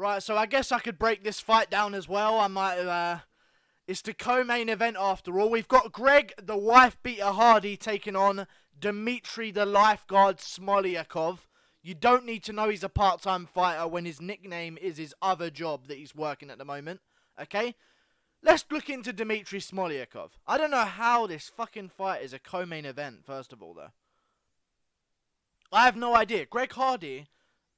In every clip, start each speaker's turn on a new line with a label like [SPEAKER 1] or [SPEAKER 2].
[SPEAKER 1] Right, so I guess I could break this fight down as well. I might, it's the co-main event after all. We've got Greg, the wife-beater Hardy, taking on Dmitrii, the lifeguard Smoliakov. You don't need to know he's a part-time fighter when his nickname is his other job that he's working at the moment. Okay? Let's look into Dmitrii Smoliakov. I don't know how this fucking fight is a co-main event, first of all, though. I have no idea. Greg Hardy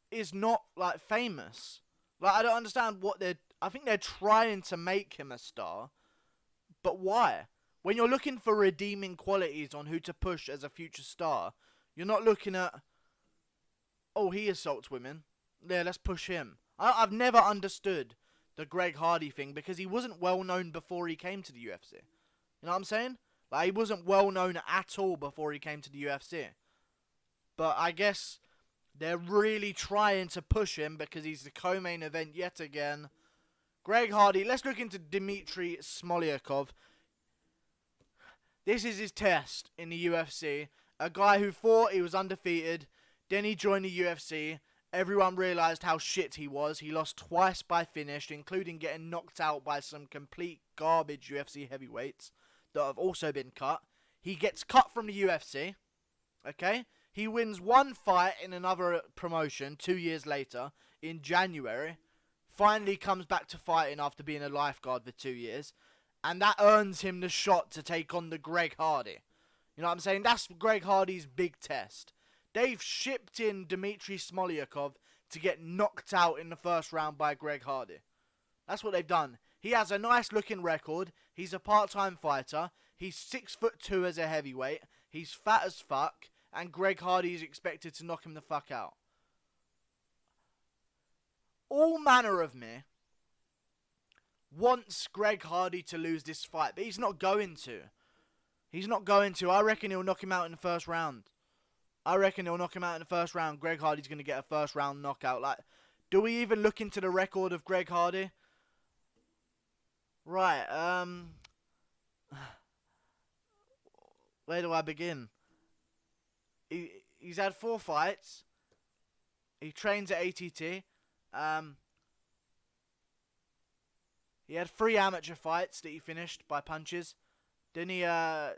[SPEAKER 1] is not, like, famous. Like, I don't understand what they're... I think they're trying to make him a star. But why? When you're looking for redeeming qualities on who to push as a future star, you're not looking at... Oh, he assaults women. Yeah, let's push him. I've never understood the Greg Hardy thing because he wasn't well known before he came to the UFC. You know what I'm saying? Like, he wasn't well known at all before he came to the UFC. But I guess they're really trying to push him because he's the co-main event yet again. Greg Hardy, let's look into Dmitrii Smoliakov. This is his test in the UFC. A guy who thought he was undefeated, then he joined the UFC. Everyone realised how shit he was. He lost twice by finish, including getting knocked out by some complete garbage UFC heavyweights that have also been cut. He gets cut from the UFC, okay? He wins one fight in another promotion 2 years later, in January. Finally comes back to fighting after being a lifeguard for 2 years. And that earns him the shot to take on the Greg Hardy. You know what I'm saying? That's Greg Hardy's big test. They've shipped in Dmitrii Smoliakov to get knocked out in the first round by Greg Hardy. That's what they've done. He has a nice looking record. He's a part-time fighter. He's 6'2" as a heavyweight. He's fat as fuck. And Greg Hardy is expected to knock him the fuck out. All manner of me wants Greg Hardy to lose this fight, but he's not going to. He's not going to. I reckon he'll knock him out in the first round. Greg Hardy's going to get a first round knockout. Like, do we even look into the record of Greg Hardy? Right, where do I begin? He's had 4 fights. He trains at ATT. He had 3 amateur fights that he finished by punches. Then he had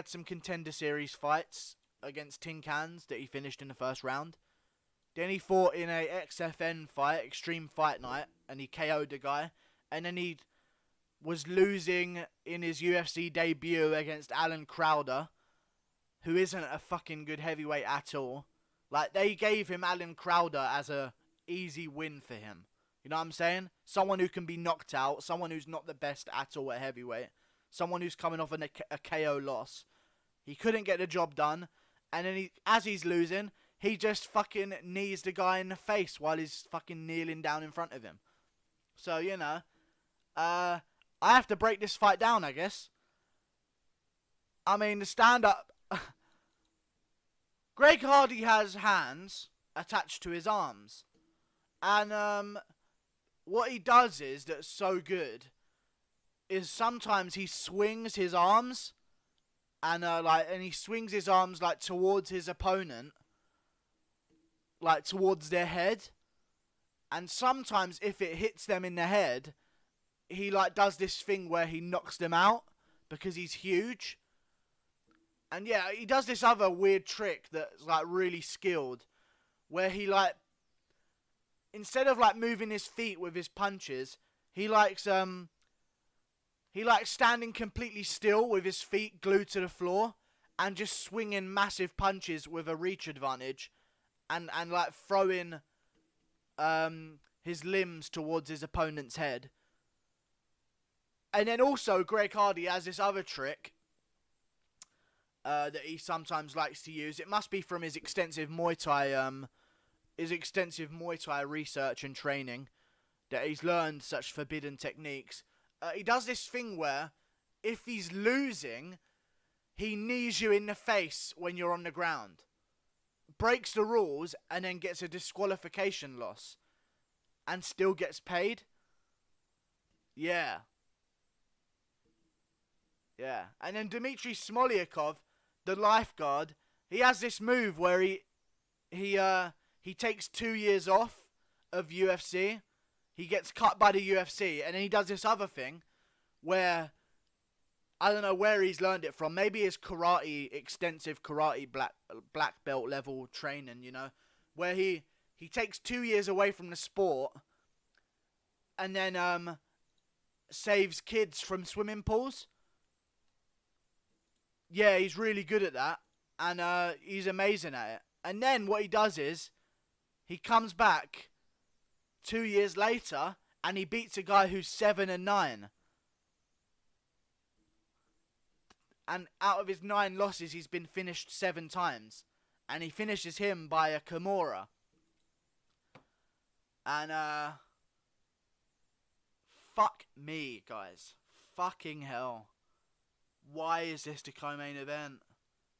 [SPEAKER 1] some contender series fights against tin cans that he finished in the first round. Then he fought in a XFN fight, Extreme Fight Night, and he KO'd the guy. And then he was losing in his UFC debut against Alan Crowder, who isn't a fucking good heavyweight at all. Like, they gave him Alan Crowder as a easy win for him. You know what I'm saying? Someone who can be knocked out, someone who's not the best at all at heavyweight, someone who's coming off a KO loss. He couldn't get the job done, and then as he's losing, he just fucking knees the guy in the face while he's fucking kneeling down in front of him. So, you know, I have to break this fight down, I guess. I mean, the stand-up... Greg Hardy has hands attached to his arms. And, what he does is, that's so good, is sometimes he swings his arms, and he swings his arms, like, towards his opponent, like, towards their head, and sometimes, if it hits them in the head, he, like, does this thing where he knocks them out, because he's huge. And, yeah, he does this other weird trick that's, like, really skilled, where he, like, instead of, like, moving his feet with his punches, he likes standing completely still with his feet glued to the floor and just swinging massive punches with a reach advantage and like, throwing his limbs towards his opponent's head. And then also, Greg Hardy has this other trick that he sometimes likes to use. It must be from his extensive Muay Thai research and training that he's learned such forbidden techniques. He does this thing where, if he's losing, he knees you in the face when you're on the ground, breaks the rules, and then gets a disqualification loss, and still gets paid. Yeah. And then Dmitrii Smoliakov, the lifeguard, he has this move where he takes 2 years off of UFC. He gets cut by the UFC, and then he does this other thing where I don't know where he's learned it from. Maybe his extensive karate black belt level training, you know, where he takes 2 years away from the sport and then saves kids from swimming pools. Yeah, he's really good at that, and he's amazing at it. And then what he does is he comes back 2 years later and he beats a guy who's 7-9. And out of his 9 losses, he's been finished 7 times. And he finishes him by a Kimura. And, fuck me, guys. Fucking hell. Why is this the co-main event?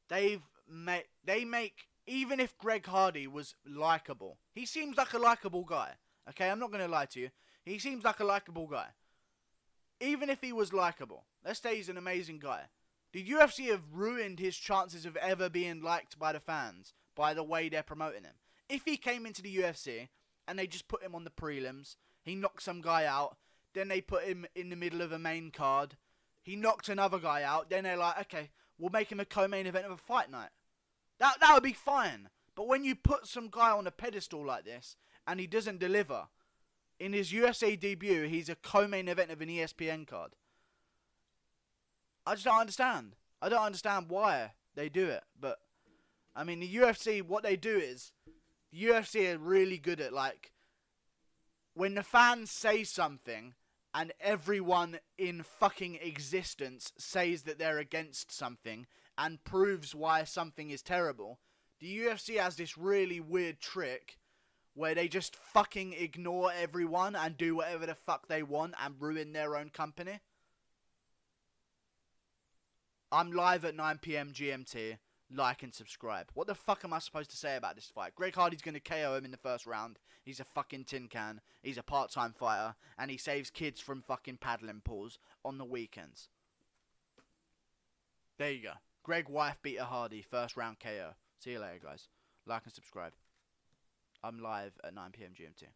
[SPEAKER 1] They make, even if Greg Hardy was likable. He seems like a likable guy. Okay, I'm not going to lie to you. He seems like a likable guy. Even if he was likable. Let's say he's an amazing guy. The UFC have ruined his chances of ever being liked by the fans by the way they're promoting him. If he came into the UFC and they just put him on the prelims, he knocked some guy out, then they put him in the middle of a main card, he knocked another guy out, then they're like, okay, we'll make him a co-main event of a fight night. That would be fine. But when you put some guy on a pedestal like this and he doesn't deliver, in his UFC debut, he's a co-main event of an ESPN card. I just don't understand. I don't understand why they do it. But, I mean, the UFC, what they do is, the UFC are really good at, like, when the fans say something and everyone in fucking existence says that they're against something and proves why something is terrible, the UFC has this really weird trick where they just fucking ignore everyone and do whatever the fuck they want and ruin their own company. I'm live at 9 PM GMT. Like and subscribe. What the fuck am I supposed to say about this fight? Greg Hardy's going to KO him in the first round. He's a fucking tin can. He's a part-time fighter. And he saves kids from fucking paddling pools on the weekends. There you go. Greg wife beat a Hardy. First round KO. See you later, guys. Like and subscribe. I'm live at 9 PM GMT.